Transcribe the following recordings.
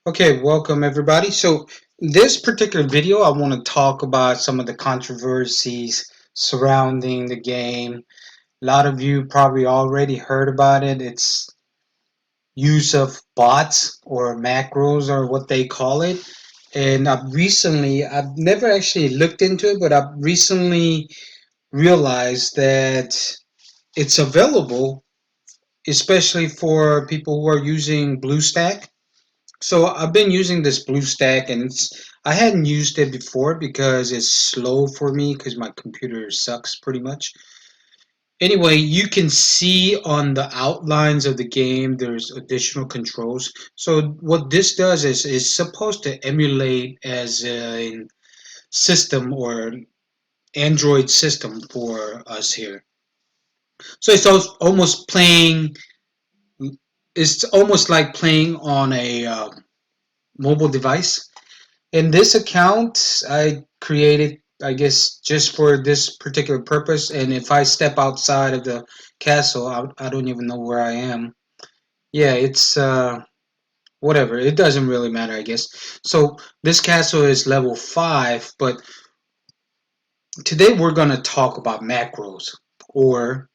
Okay, welcome everybody. So, this particular video, I want to talk about some of the controversies surrounding the game. A lot of you probably already heard about it. It's use of bots or macros or what they call it. And I've never actually looked into it, but I've recently realized that it's available, especially for people who are using BlueStack. So I've been using this BlueStack, and I hadn't used it before because it's slow for me because my computer sucks pretty much. Anyway, you can see on the outlines of the game there's additional controls. So what this does is it's supposed to emulate as a system or Android system for us here. So almost playing. It's almost like playing on a mobile device. In this account, I created, I guess, just for this particular purpose. And if I step outside of the castle, I don't even know where I am. Yeah, it's whatever. It doesn't really matter, I guess. So this castle is level 5, but today we're going to talk about macros or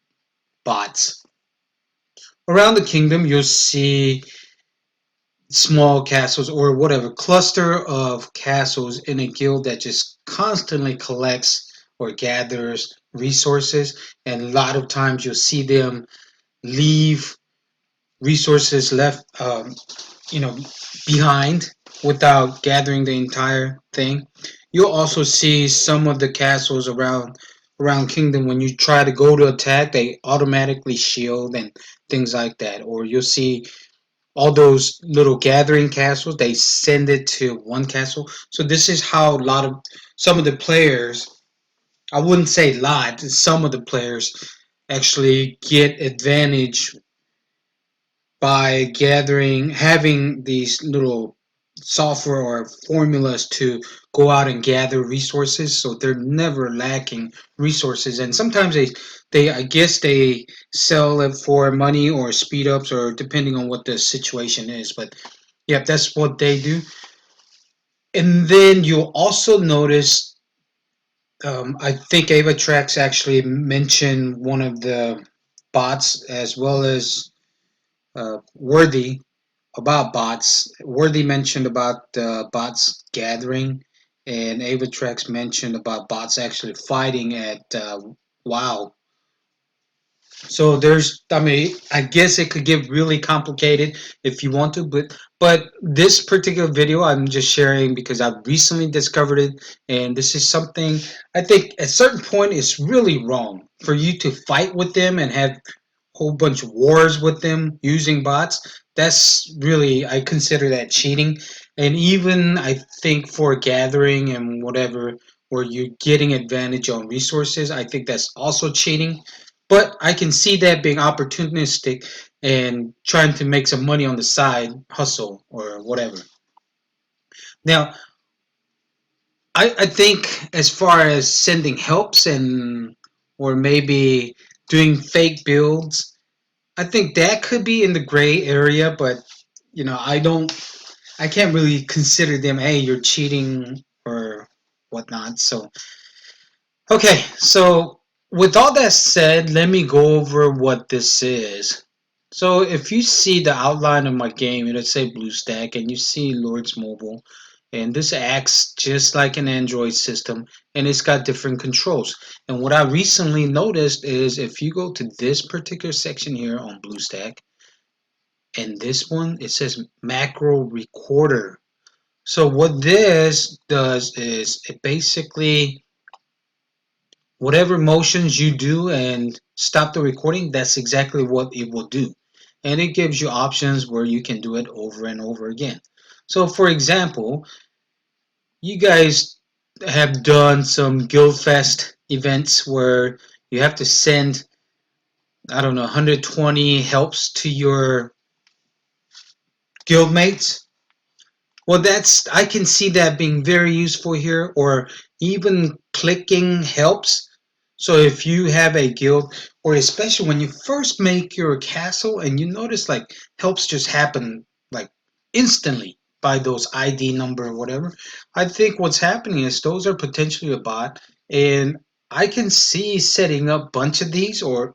bots. Around the kingdom, you'll see small castles or whatever cluster of castles in a guild that just constantly collects or gathers resources, and a lot of times you'll see them leave resources left you know behind without gathering the entire thing. You'll also see some of the castles around kingdom, when you try to go to attack, they automatically shield and things like that. Or you'll see all those little gathering castles, they send it to one castle. So this is how a lot of some of the players, I wouldn't say a lot, some of the players actually get advantage by gathering, having these little software or formulas to go out and gather resources, so they're never lacking resources. And sometimes they I guess they sell it for money or speed ups, or depending on what the situation is. But yeah, that's what they do. And then you'll also notice, I think Avatrax actually mentioned one of the bots, as well as Worthy, about bots. Worthy mentioned about bots gathering, and Avatrax mentioned about bots actually fighting at WoW. So I mean, I guess it could get really complicated if you want to, but this particular video I'm just sharing because I've recently discovered it, and this is something I think at a certain point it's really wrong for you to fight with them and have whole bunch of wars with them using bots. That's really, I consider that cheating. And even I think for gathering and whatever, where you're getting advantage on resources, I think that's also cheating. But I can see that being opportunistic and trying to make some money on the side, hustle or whatever. Now, I think as far as sending helps and or maybe doing fake builds, I think that could be in the gray area, but I can't really consider them, hey, you're cheating or whatnot. So, okay, so with all that said, let me go over what this is. So, if you see the outline of my game, it'll say BlueStack, and you see Lords Mobile, and this acts just like an Android system, and it's got different controls. And what I recently noticed is if you go to this particular section here on BlueStack, and this one it says macro recorder. So what this does is it basically, whatever motions you do and stop the recording, that's exactly what it will do. And it gives you options where you can do it over and over again. So for example, you guys have done some Guildfest events where you have to send, I don't know, 120 helps to your guildmates. Well, I can see that being very useful here, or even clicking helps. So if you have a guild, or especially when you first make your castle and you notice like helps just happen like instantly. by those ID number or whatever. I think what's happening is those are potentially a bot, and I can see setting up a bunch of these, or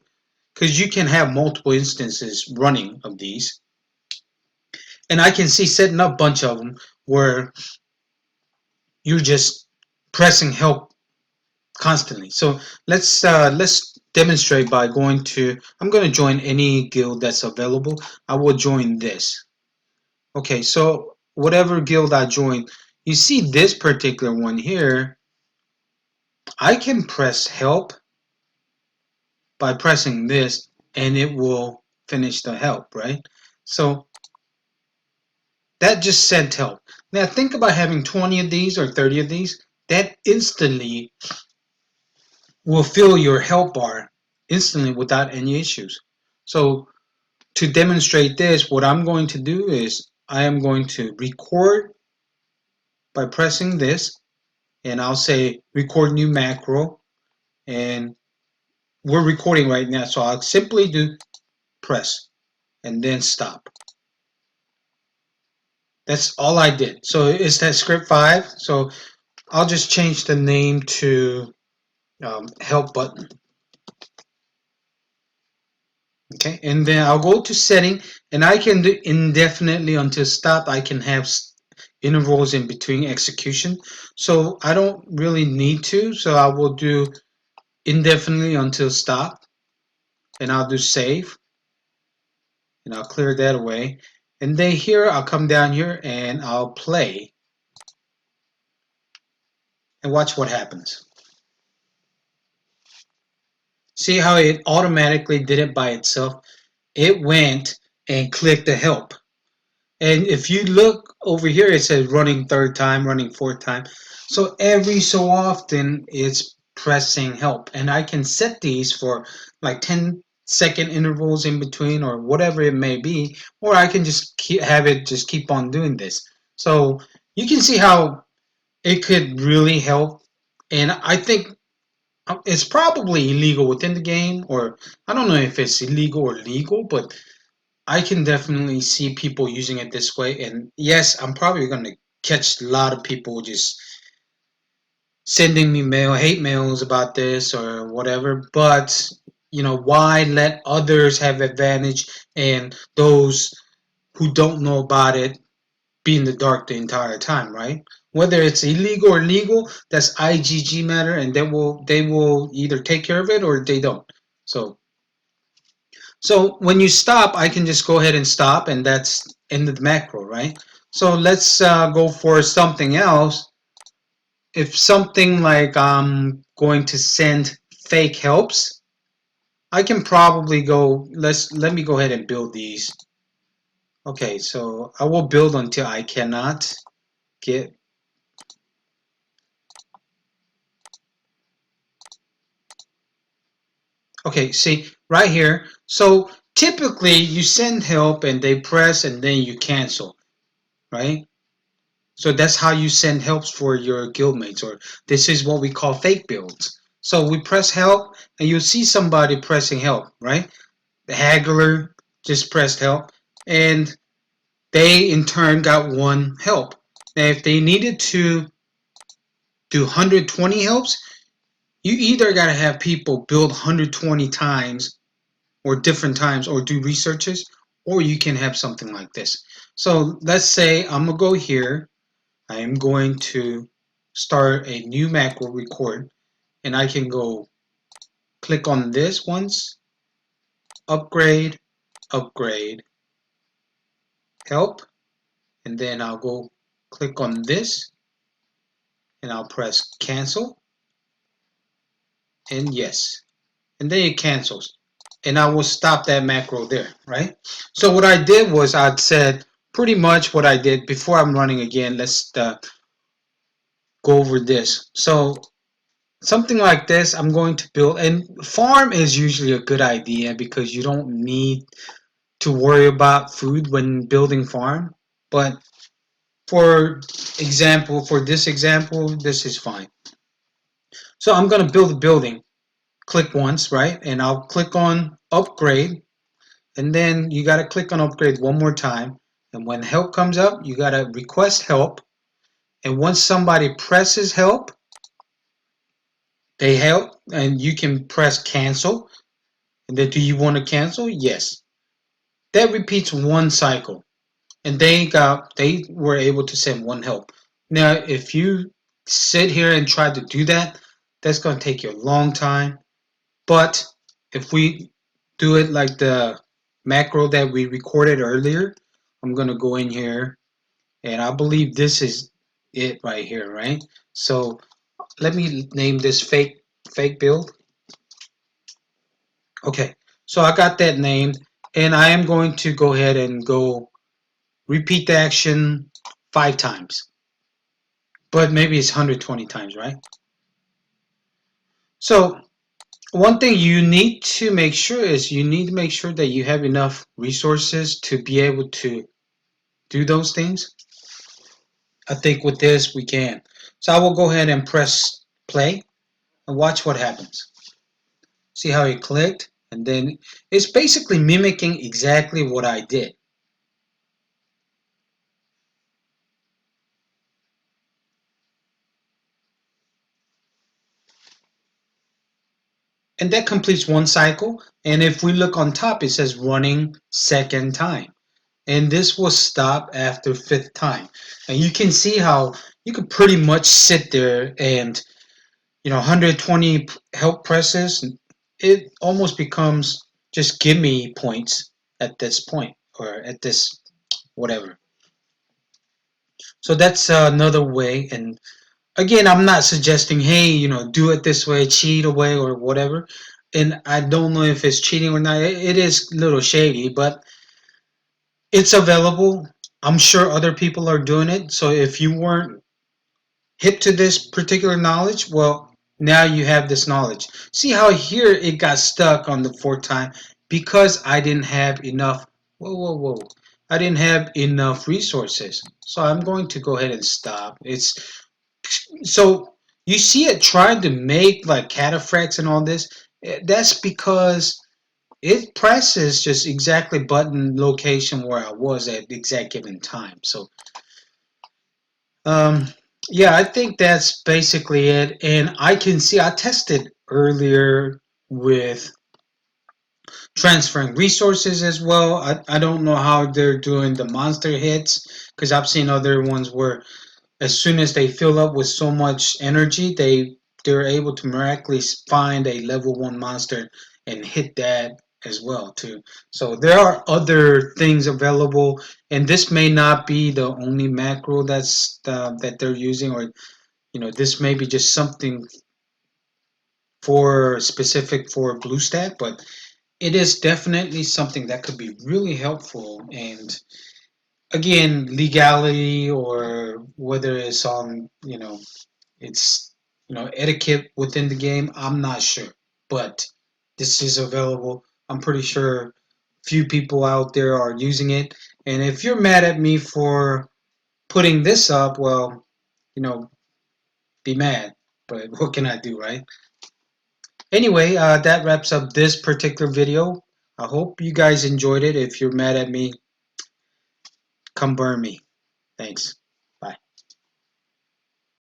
because you can have multiple instances running of these, and I can see setting up a bunch of them where you're just pressing help constantly. So let's demonstrate by going to. I'm going to join any guild that's available. I will join this. Okay, so whatever guild I join, you see this particular one here. I can press help by pressing this, and it will finish the help, right? So that just sent help. Now think about having 20 of these or 30 of these. That instantly will fill your help bar instantly without any issues. So to demonstrate this, what I'm going to do is I am going to record by pressing this, and I'll say record new macro, and we're recording right now, so I'll simply do press and then stop. That's all I did. So it's that script 5. So I'll just change the name to help button. Okay, and then I'll go to setting, and I can do indefinitely until stop. I can have intervals in between execution, so I don't really need to. So I will do indefinitely until stop, and I'll do save, and I'll clear that away. And then here I'll come down here and I'll play and watch what happens. See how it automatically did it by itself? It went and clicked the help. And if you look over here, it says running third time, running fourth time. So every so often it's pressing help. And I can set these for like 10-second intervals in between or whatever it may be, or I can just have it just keep on doing this. So you can see how it could really help. And I think it's probably illegal within the game, or I don't know if it's illegal or legal, but I can definitely see people using it this way. And yes, I'm probably going to catch a lot of people just sending me hate mails about this or whatever. But, why let others have advantage and those who don't know about it be in the dark the entire time, right? Whether it's illegal or legal, that's IGG matter, and they will either take care of it or they don't. So when you stop, I can just go ahead and stop, and that's end of the macro, right? So let's go for something else. If something like I'm going to send fake helps, I can probably go. Let me go ahead and build these. Okay, so I will build until I cannot get. Okay, see right here. So typically you send help and they press and then you cancel, right? So that's how you send helps for your guildmates, or this is what we call fake builds. So we press help and you'll see somebody pressing help, right? The haggler just pressed help and they in turn got one help. Now if they needed to do 120 helps, you either got to have people build 120 times or different times or do researches, or you can have something like this. So let's say I'm going to go here. I am going to start a new macro record, and I can go click on this once, upgrade, upgrade, help, and then I'll go click on this and I'll press cancel and yes, and then it cancels and I will stop that macro there, right? So what I did was I said pretty much what I did before. I'm running again. Let's go over this. So something like this I'm going to build, and farm is usually a good idea because you don't need to worry about food when building farm. But for this example, this is fine. So I'm going to build a building. Click once, right? And I'll click on upgrade, and then you got to click on upgrade one more time, And when help comes up, you gotta request help. And once somebody presses help, they help, and you can press cancel. And then, do you want to cancel? Yes. That repeats one cycle, and they were able to send one help. Now, if you sit here and try to do that, that's going to take you a long time. But if we do it like the macro that we recorded earlier, I'm going to go in here, and I believe this is it right here, right? So let me name this fake build. Okay, so I got that named, and I am going to go ahead and go repeat the action 5 times, but maybe it's 120 times, right? So one thing you need to make sure is you need to make sure that you have enough resources to be able to do those things. I think with this we can. So I will go ahead and press play and watch what happens. See how it clicked? And then it's basically mimicking exactly what I did. And that completes one cycle. And if we look on top, it says running second time. And this will stop after fifth time. And you can see how you could pretty much sit there and 120 help presses. It almost becomes just give me points at this point or at this whatever. So that's another way. And again, I'm not suggesting, hey, do it this way, cheat away or whatever. And I don't know if it's cheating or not. It is a little shady, but it's available. I'm sure other people are doing it. So if you weren't hip to this particular knowledge, well, now you have this knowledge. See how here it got stuck on the fourth time because I didn't have enough. Whoa, whoa, whoa. I didn't have enough resources. So I'm going to go ahead and stop. It's so you see it trying to make like cataphracts and all this. That's because it presses just exactly button location where I was at the exact given time. So um, yeah, I think that's basically it. And I can see I tested earlier with transferring resources as well. I don't know how they're doing the monster hits because I've seen other ones where as soon as they fill up with so much energy, they're able to miraculously find a level 1 monster and hit that as well too. So there are other things available, and this may not be the only macro that they're using, or this may be just something for specific for BlueStack, but it is definitely something that could be really helpful. And again, legality or whether it's on it's etiquette within the game, I'm not sure, but this is available. I'm pretty sure few people out there are using it, and if you're mad at me for putting this up, well, you know be mad, but what can I do, right? Anyway, that wraps up this particular video. I hope you guys enjoyed it. If you're mad at me, come burn me. Thanks.